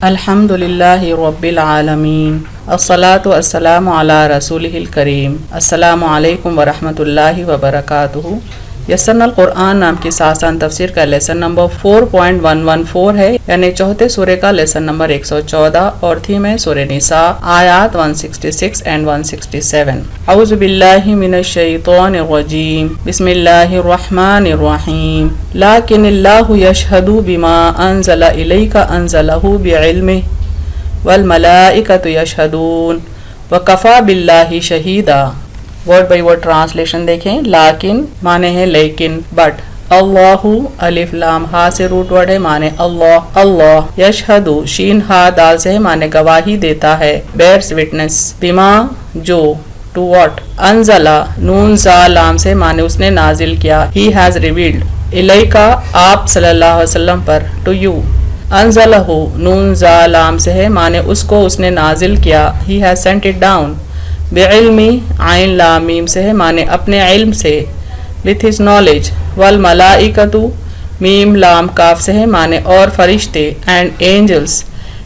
الحمدللہ رب العالمین الصلاۃ والسلام علی رسولہ الکریم۔ السلام علیکم ورحمۃ اللہ وبرکاتہ۔ یسرنا القرآن نام کی آسان تفسیر کا لیسن نمبر 4.114 ہے، یعنی چوتھے سورے کا لیسن نمبر 114 اور تھیم ہے سورہ نساء، آیات 166 and 167۔ اعوذ باللہ من الشیطان الرجیم، بسم اللہ الرحمن الرحیم۔ لیکن اللہ یشہد بما انزل الیک انزلہ بعلمہ والملائکۃ یشہدون وکفی باللہ شہیدا۔ ورڈ بائی ورڈ ٹرانسلیشن دیکھیں۔ لیکن معنی ہے لیکن، بٹ، اللہ الف لام ہا سے روٹ ورڈ ہے، معنی اللہ، اللہ، یشہد شین ہا دال سے ہے، معنی گواہی دیتا ہے، بیئرس وٹنس، بما جو، ٹو واٹ، انزلہ نون زا لام سے معنی اس نے نازل کیا، ہی ہیز ریویلڈ، الیکا آپ صلی اللہ علیہ وسلم پر، ٹو یو، انزلہ نون زا لام سے ہے، معنی اس کو اس نے نازل کیا، he has sent it down, بعلمی عین لام میم سے ہے، معنی اپنے علم سے، with his knowledge، والملائکۃ میم لام کاف سے ہے، معنی اور فرشتے، and angels،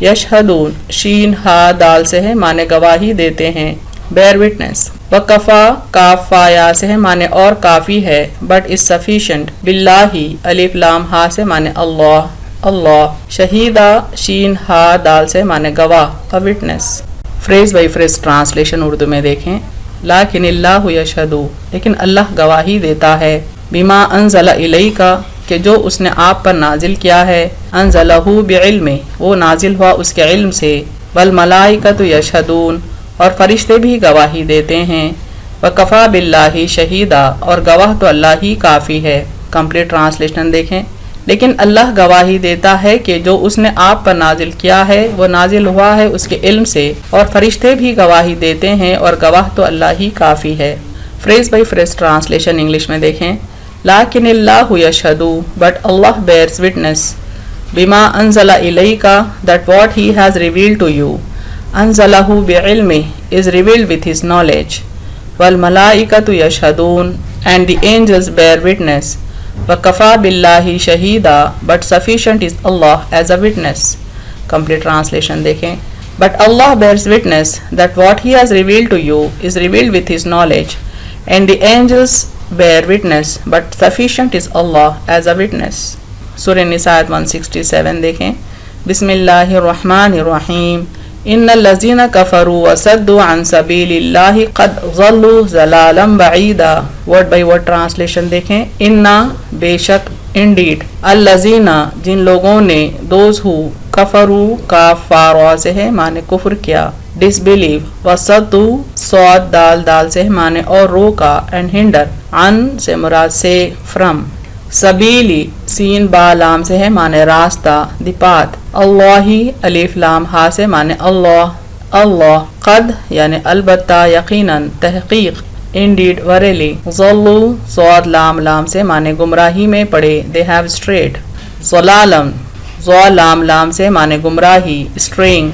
یشہدون شین ہا دال سے ہے، معنی گواہی دیتے ہیں، bear witness، وکفا کاف فا یا سے ہے، معنی اور کافی ہے، but is sufficient، باللہ الف لام ہا سے معنی اللہ، اللہ، شہیدہ شین ہا دال سے معنی گواہ، a witness۔ Phrase by phrase translation Urdu میں دیکھیں۔ لیکن اللہ یشہد، لیکن اللہ گواہی دیتا ہے، بما انزل الیک، کہ جو اس نے آپ پر نازل کیا ہے، انزلہ بعلمہ، وہ نازل ہوا اس کے علم سے، والملائکۃ یشہدون، اور فرشتے بھی گواہی دیتے ہیں، وکفی باللہ شہیدا، اور گواہ تو اللہ ہی کافی ہے۔ کمپلیٹ ٹرانسلیشن دیکھیں۔ لیکن اللہ گواہی دیتا ہے کہ جو اس نے آپ پر نازل کیا ہے وہ نازل ہوا ہے اس کے علم سے، اور فرشتے بھی گواہی دیتے ہیں، اور گواہ تو اللہ ہی کافی ہے۔ Phrase by phrase translation English میں دیکھیں۔ لیکن اللہ یشہد، بٹ اللہ بیئرس وٹنس، بما انزل الیک، that what he has revealed to you، انزلہ بعلمہ is revealed with his knowledge، والملائکۃ یشہدون and the angels bear witness، وَكَفَى بِاللَّهِ شَهِيدًا but sufficient is Allah as a witness۔ Complete translation دیکھیں۔ But Allah bears witness that what He has revealed to you is revealed with His knowledge, and the angels bear witness but sufficient is Allah as a witness۔ سورہ نساء 167 دیکھیں۔ بسم اللہ الرحمن الرحیم۔ ان الذین کفروا وصدوا عن سبیل اللہ قد ضلوا ضلالا بعیدا۔ ورڈ بائی ورڈ ٹرانسلیشن دیکھیں۔ انا بے شک، انڈیڈ، الذین جن لوگوں نے، دوز ہو، کفروا کاف فا را سے ہے، معنی کفر کیا، ڈس بلیو، وصدوا صاد دال دال سے ہے، معنی اور روکا، اینڈ ہنڈر، عن سے مراد سے، فرم، سبیلی سین با لام سے ہے، معنی راستہ، دی پاتھ، اللہ الف لام ہا سے معنی اللہ، اللہ، قد یعنی البتہ، یقیناً، تحقیق، انڈیڈ وریلی، ضلوا صاد لام لام سے معنی گمراہی میں پڑے، دے ہیو اسٹریٹ، ضلالم ضا لام لام سے معنی گمراہی، اسٹرینگ،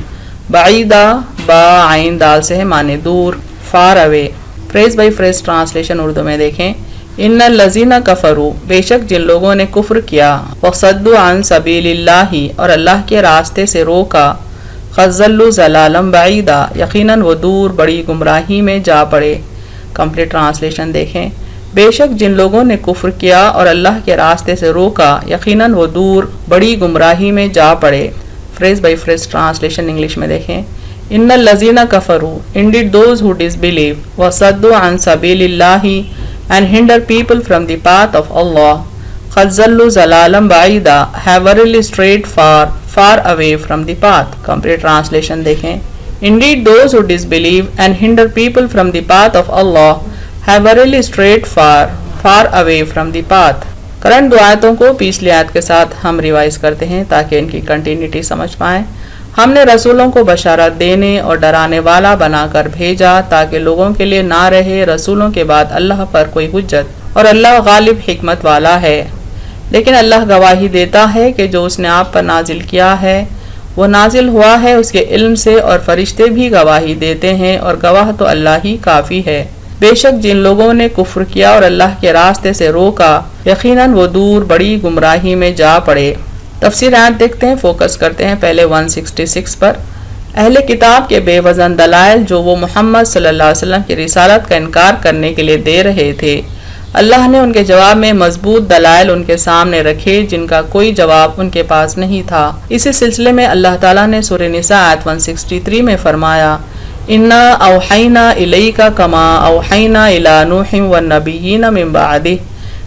بعیدہ با عین دال سے ہے، معنی دور، far away. Phrase by phrase translation Urdu میں دیکھیں۔ ان الذین کفروا، بے شک جن لوگوں نے کفر کیا، وصدوا عن سبیل اللہ، اور اللہ کے راستے سے روکا، قد ضلوا ضلالا بعیدا، یقیناً وہ دور بڑی گمراہی میں جا پڑے۔ کمپلیٹ ٹرانسلیشن دیکھیں۔ بے شک جن لوگوں نے کفر کیا اور اللہ کے راستے سے روکا، یقیناً وہ دور بڑی گمراہی میں جا پڑے۔ Phrase by phrase translation English میں دیکھیں۔ ان الذین کفروا، indeed those who disbelieve، وصدوا عن سبیل اللہ and hinder people from the path of Allah، قد ضلوا ضلالا بعیدا have verily strayed far away from the path۔ Complete translation دیکھیں۔ Indeed those who disbelieve and hinder people from the path of Allah have verily strayed far away from the path۔ کرنٹ دو آیتوں کو پچھلی آیت کے ساتھ ہم ریوائز کرتے ہیں تاکہ ان کی کنٹینیوٹی سمجھ پائیں۔ ہم نے رسولوں کو بشارت دینے اور ڈرانے والا بنا کر بھیجا تاکہ لوگوں کے لیے نہ رہے رسولوں کے بعد اللہ پر کوئی حجت، اور اللہ غالب حکمت والا ہے۔ لیکن اللہ گواہی دیتا ہے کہ جو اس نے آپ پر نازل کیا ہے وہ نازل ہوا ہے اس کے علم سے، اور فرشتے بھی گواہی دیتے ہیں، اور گواہ تو اللہ ہی کافی ہے۔ بے شک جن لوگوں نے کفر کیا اور اللہ کے راستے سے روکا، یقیناً وہ دور بڑی گمراہی میں جا پڑے۔ تفسیر آیت دیکھتے ہیں، فوکس کرتے ہیں پہلے 166 پر۔ اہل کتاب کے بے وزن دلائل جو وہ محمد صلی اللہ علیہ وسلم کی رسالت کا انکار کرنے کے لیے دے رہے تھے، اللہ نے ان کے جواب میں مضبوط دلائل ان کے سامنے رکھے جن کا کوئی جواب ان کے پاس نہیں تھا۔ اسی سلسلے میں اللہ تعالیٰ نے سورہ نساء آیت 163 میں فرمایا، اِنَّا أَوْحَيْنَا إِلَيْكَ كَمَا أَوْحَيْنَا إِلَىٰ نُوحٍ وَالنَّبِيِّينَ مِن بَعْدِهِ،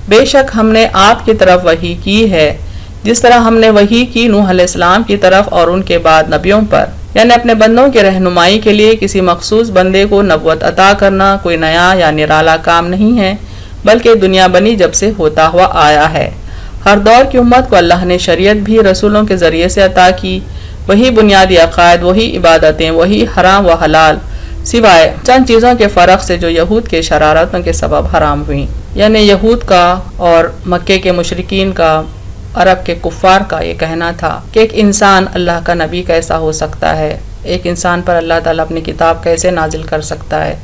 بے شک ہم نے آپ کی طرف وحی کی ہے جس طرح ہم نے وحی کی نوح علیہ السلام کی طرف اور ان کے بعد نبیوں پر۔ یعنی اپنے بندوں کی رہنمائی کے لیے کسی مخصوص بندے کو نبوت عطا کرنا کوئی نیا یا نرالا کام نہیں ہے، بلکہ دنیا بنی جب سے ہوتا ہوا آیا ہے۔ ہر دور کی امت کو اللہ نے شریعت بھی رسولوں کے ذریعے سے عطا کی، وہی بنیادی عقائد، وہی عبادتیں، وہی حرام و حلال، سوائے چند چیزوں کے فرق سے جو یہود کے شرارتوں کے سبب حرام ہوئیں۔ یعنی یہود کا اور مکے کے مشرکین کا، عرب کے کفار کا یہ کہنا تھا کہ ایک انسان اللہ کا نبی کیسا ہو سکتا ہے، ایک انسان پر اللہ تعالیٰ اپنی کتاب کیسے نازل کر سکتا ہے،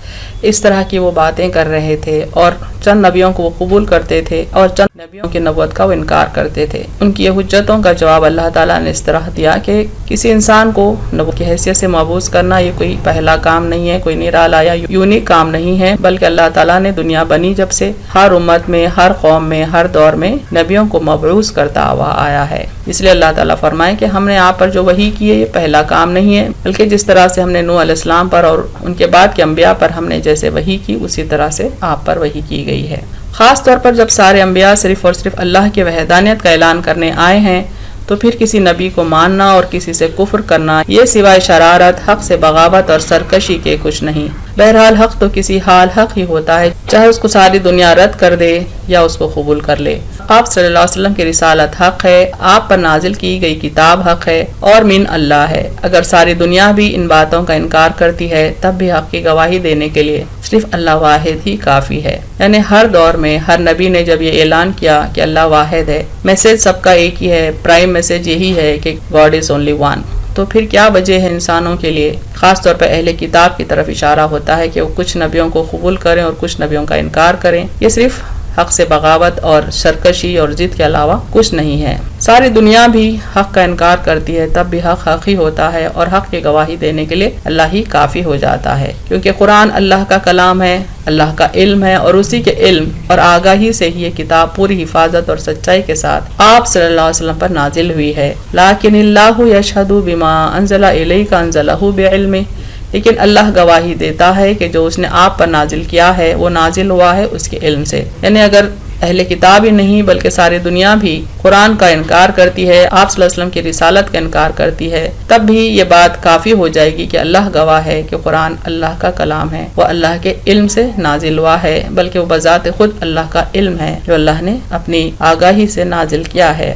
اس طرح کی وہ باتیں کر رہے تھے، اور چند نبیوں کو وہ قبول کرتے تھے اور چند نبیوں کی نبوت کا وہ انکار کرتے تھے۔ ان کی یہ حجتوں کا جواب اللہ تعالیٰ نے اس طرح دیا کہ کسی انسان کو نبوت کی حیثیت سے مبعوث کرنا یہ کوئی پہلا کام نہیں ہے، کوئی نرالا یا یونیک کام نہیں ہے، بلکہ اللہ تعالیٰ نے دنیا بنی جب سے ہر امت میں، ہر قوم میں، ہر دور میں نبیوں کو مبعوث کرتا ہوا آیا ہے۔ اس لیے اللہ تعالیٰ فرمائے کہ ہم نے آپ پر جو وحی کی ہے یہ پہلا کام نہیں ہے، بلکہ جس طرح سے ہم نے نوح علیہ السلام پر اور ان کے بعد کے انبیاء پر ہم نے جیسے وحی کی، اسی طرح سے آپ پر وحی کی گئی ہے۔ خاص طور پر جب سارے انبیاء صرف اور صرف اللہ کی وحدانیت کا اعلان کرنے آئے ہیں تو پھر کسی نبی کو ماننا اور کسی سے کفر کرنا یہ سوائے شرارت، حق سے بغاوت اور سرکشی کے کچھ نہیں۔ بہرحال حق تو کسی حال حق ہی ہوتا ہے، چاہے اس کو ساری دنیا رد کر دے یا اس کو قبول کر لے۔ آپ صلی اللہ علیہ وسلم کی رسالت حق ہے، آپ پر نازل کی گئی کتاب حق ہے اور من اللہ ہے۔ اگر ساری دنیا بھی ان باتوں کا انکار کرتی ہے تب بھی حق کی گواہی دینے کے لیے صرف اللہ واحد ہی کافی ہے۔ یعنی ہر دور میں ہر نبی نے جب یہ اعلان کیا کہ اللہ واحد ہے، میسج سب کا ایک ہی ہے، پرائم میسج یہی ہے کہ گاڈ از اونلی ون، تو پھر کیا وجہ ہے انسانوں کے لیے، خاص طور پر اہل کتاب کی طرف اشارہ ہوتا ہے کہ وہ کچھ نبیوں کو قبول کریں اور کچھ نبیوں کا انکار کریں؟ یہ صرف حق سے بغاوت اور سرکشی اور ضد کے علاوہ کچھ نہیں ہے۔ ساری دنیا بھی حق کا انکار کرتی ہے تب بھی حق حق ہی ہوتا ہے، اور حق کی گواہی دینے کے لیے اللہ ہی کافی ہو جاتا ہے، کیونکہ قرآن اللہ کا کلام ہے، اللہ کا علم ہے، اور اسی کے علم اور آگاہی سے ہی یہ کتاب پوری حفاظت اور سچائی کے ساتھ آپ صلی اللہ علیہ وسلم پر نازل ہوئی ہے۔ لیکن اللہ یشہد بما انزل الیک انزلہ بعلمہ، لیکن اللہ گواہی دیتا ہے کہ جو اس نے آپ پر نازل کیا ہے وہ نازل ہوا ہے اس کے علم سے۔ یعنی اگر اہل کتاب ہی نہیں بلکہ ساری دنیا بھی قرآن کا انکار کرتی ہے، آپ صلی اللہ علیہ وسلم کی رسالت کا انکار کرتی ہے، تب بھی یہ بات کافی ہو جائے گی کہ اللہ گواہ ہے کہ قرآن اللہ کا کلام ہے، وہ اللہ کے علم سے نازل ہوا ہے، بلکہ وہ بذات خود اللہ کا علم ہے جو اللہ نے اپنی آگاہی سے نازل کیا ہے۔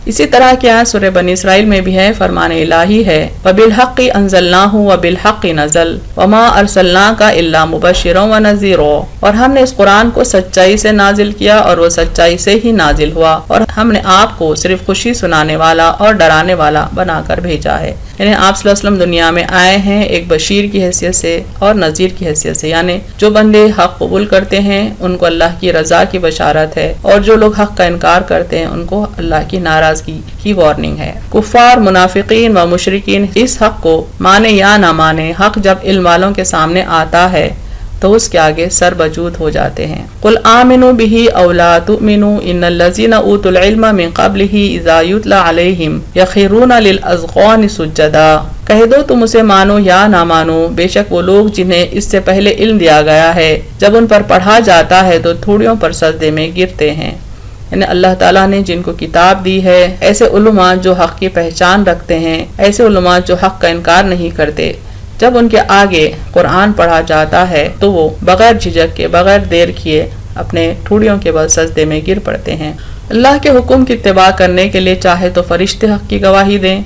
اسی طرح کے آیت سورہ بنی اسرائیل میں بھی ہے، فرمان الہی ہے، وَبِالْحَقِّ أَنزَلْنَاهُ وَبِالْحَقِّ نَزَلَ وَمَا أَرْسَلْنَاكَ إِلَّا مُبَشِّرًا وَنَذِيرًا، اور ہم نے اس قرآن کو سچائی سے نازل کیا اور وہ سچائی سے ہی نازل ہوا، اور ہم نے آپ کو صرف خوشی سنانے والا اور ڈرانے والا بنا کر بھیجا ہے۔ یعنی آپ صلی اللہ علیہ وسلم دنیا میں آئے ہیں ایک بشیر کی حیثیت سے اور نذیر کی حیثیت سے، یعنی جو بندے حق قبول کرتے ہیں ان کو اللہ کی رضا کی بشارت ہے، اور جو لوگ حق کا انکار کرتے ہیں ان کو اللہ کی ناراضگی کی وارننگ ہے۔ کفار، منافقین و مشرکین اس حق کو مانے یا نہ مانے، حق جب علم والوں کے سامنے آتا ہے تو اس کے آگے سر بجود ہو جاتے ہیں۔ قل آمنوا بہ او لا تؤمنوا ان الذین اوتوا العلم من قبلہ اذا یتلی علیہم یخرون للاذقان سجدا، کہہ دو تم اسے مانو یا نہ مانو، بے شک وہ لوگ جنہیں اس سے پہلے علم دیا گیا ہے جب ان پر پڑھا جاتا ہے تو تھوڑیوں پر سجدے میں گرتے ہیں۔ یعنی اللہ تعالیٰ نے جن کو کتاب دی ہے، ایسے علماء جو حق کی پہچان رکھتے ہیں، ایسے علماء جو حق کا انکار نہیں کرتے، جب ان کے آگے قرآن پڑھا جاتا ہے تو وہ بغیر جھجک کے، بغیر دیر کیے اپنے ٹھوڑیوں کے بل سجدے میں گر پڑتے ہیں۔ اللہ کے حکم کی اتباع کرنے کے لیے چاہے تو فرشتے حق کی گواہی دیں،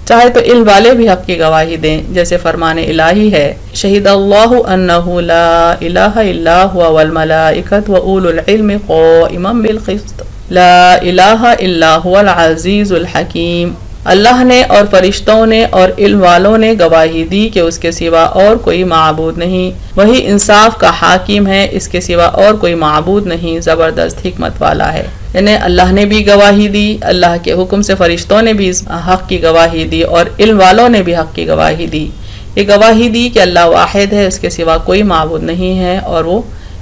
چاہے تو علم والے بھی حق کی گواہی دیں، جیسے فرمان الہی ہے، شہید اللہ انہ لا الہ الا هو والملائکۃ واولو العلم قائما بالقسط لا الہ الا هو العزیز الحکیم، اللہ نے اور فرشتوں نے اور علم والوں نے گواہی دی کہ اس کے سوا اور کوئی معبود نہیں، وہی انصاف کا حاکم ہے، اس کے سوا اور کوئی معبود نہیں، زبردست حکمت والا ہے۔ یعنی اللہ نے بھی گواہی دی، اللہ کے حکم سے فرشتوں نے بھی حق کی گواہی دی اور علم والوں نے بھی حق کی گواہی دی. یہ گواہی دی کہ اللہ واحد ہے، اس کے سوا کوئی معبود نہیں ہے اور وہ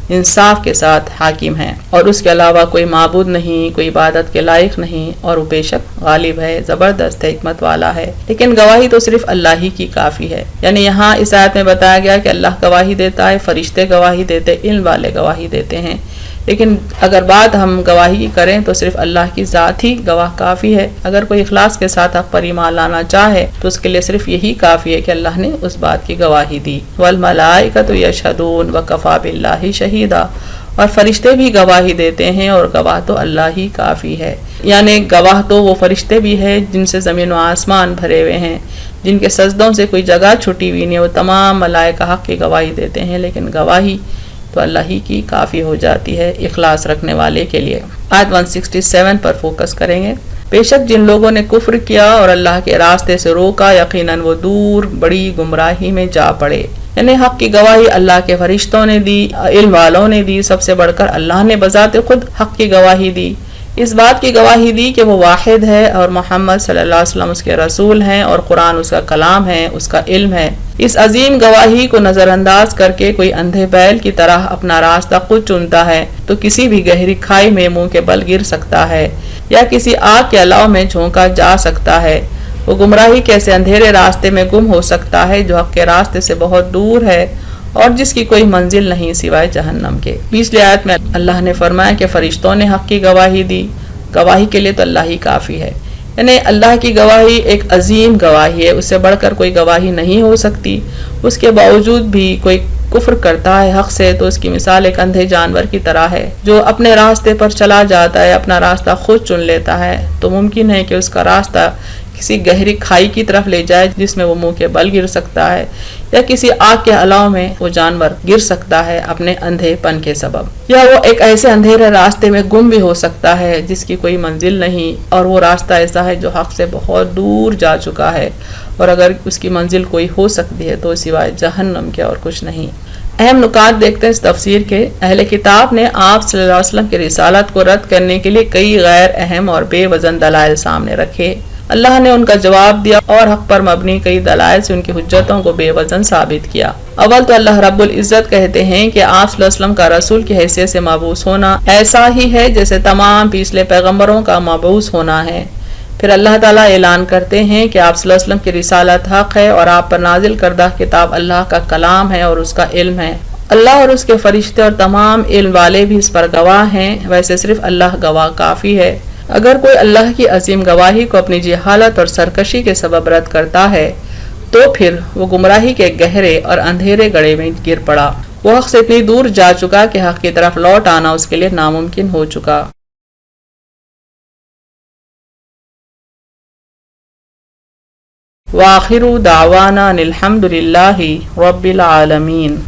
انصاف کے ساتھ حاکم ہے، اور اس کے علاوہ کوئی معبود نہیں، کوئی عبادت کے لائق نہیں، اور وہ بے شک غالب ہے، زبردست ہے، حکمت والا ہے. لیکن گواہی تو صرف اللہ ہی کی کافی ہے. یعنی یہاں اس آیت میں بتایا گیا کہ اللہ گواہی دیتا ہے، فرشتے گواہی دیتے، علم والے گواہی دیتے ہیں. لیکن اگر بات ہم گواہی کریں تو صرف اللہ کی ذات ہی گواہ کافی ہے. اگر کوئی اخلاص کے ساتھ حق پر ایمان لانا چاہے تو اس کے لیے صرف یہی کافی ہے کہ اللہ نے اس بات کی گواہی دی. والملائکۃ یشہدون وکفی باللہ شہیدا، اور فرشتے بھی گواہی دیتے ہیں اور گواہ تو اللہ ہی کافی ہے. یعنی گواہ تو وہ فرشتے بھی ہیں جن سے زمین و آسمان بھرے ہوئے ہیں، جن کے سجدوں سے کوئی جگہ چھٹی ہوئی نہیں، وہ تمام ملائکہ حق کی گواہی دیتے ہیں. لیکن گواہی تو اللہ ہی کی کافی ہو جاتی ہے اخلاص رکھنے والے کے لیے. آیت 167 پر فوکس کریں گے. بے شک جن لوگوں نے کفر کیا اور اللہ کے راستے سے روکا، یقیناً وہ دور بڑی گمراہی میں جا پڑے. یعنی حق کی گواہی اللہ کے فرشتوں نے دی، علم والوں نے دی، سب سے بڑھ کر اللہ نے بذات خود حق کی گواہی دی. اس بات کی گواہی دی کہ وہ واحد ہے اور محمد صلی اللہ علیہ وسلم اس کے رسول ہیں اور قرآن اس کا کلام ہے، اس کا علم ہے. اس عظیم گواہی کو نظر انداز کر کے کوئی اندھے بیل کی طرح اپنا راستہ خود چنتا ہے تو کسی بھی گہری کھائی میں منہ کے بل گر سکتا ہے یا کسی آگ کے الاؤ میں جھونکا جا سکتا ہے. وہ گمراہی کیسے اندھیرے راستے میں گم ہو سکتا ہے جو حق کے راستے سے بہت دور ہے اور جس کی کوئی منزل نہیں سوائے جہنم کے. 20 آیت میں اللہ نے فرمایا کہ فرشتوں نے حق کی گواہی دی. گواہی کے لیے تو اللہ ہی کافی ہے. یعنی اللہ کی گواہی ایک عظیم گواہی ہے، اس سے بڑھ کر کوئی گواہی نہیں ہو سکتی. اس کے باوجود بھی کوئی کفر کرتا ہے حق سے تو اس کی مثال ایک اندھے جانور کی طرح ہے جو اپنے راستے پر چلا جاتا ہے، اپنا راستہ خود چن لیتا ہے. تو ممکن ہے کہ اس کا راستہ کسی گہری کھائی کی طرف لے جائے جس میں وہ منہ کے بل گر سکتا ہے یا کسی آگ کے الاؤ میں وہ جانور گر سکتا ہے اپنے اندھے پن کے سبب، یا وہ ایک ایسے اندھیرے راستے میں گم بھی ہو سکتا ہے جس کی کوئی منزل نہیں اور وہ راستہ ایسا ہے جو حق سے بہت دور جا چکا ہے اور اگر اس کی منزل کوئی ہو سکتی ہے تو سوائے جہنم کے اور کچھ نہیں. اہم نکات دیکھتے ہیں اس تفسیر کے. اہل کتاب نے آپ صلی اللہ علیہ وسلم کی رسالت کو رد کرنے کے لیے کئی غیر اہم اور بے وزن دلائل سامنے رکھے. اللہ نے ان کا جواب دیا اور حق پر مبنی کئی دلائل سے ان کی حجتوں کو بے وزن ثابت کیا. اول تو اللہ رب العزت کہتے ہیں کہ آپ صلی اللہ علیہ وسلم کا رسول کی حیثیت سے مبعوث ہونا ایسا ہی ہے جیسے تمام پچھلے پیغمبروں کا مبعوث ہونا ہے. پھر اللہ تعالیٰ اعلان کرتے ہیں کہ آپ صلی اللہ علیہ وسلم کی رسالت حق ہے اور آپ پر نازل کردہ کتاب اللہ کا کلام ہے اور اس کا علم ہے. اللہ اور اس کے فرشتے اور تمام علم والے بھی اس پر گواہ ہیں. ویسے صرف اللہ گواہ کافی ہے. اگر کوئی اللہ کی عظیم گواہی کو اپنی جہالت اور سرکشی کے سبب رد کرتا ہے تو پھر وہ گمراہی کے گہرے اور اندھیرے گڑھے میں گر پڑا. وہ حق سے اتنی دور جا چکا کہ حق کی طرف لوٹ آنا اس کے لیے ناممکن ہو چکا. وآخر دعوانا الحمد للہ رب العالمین.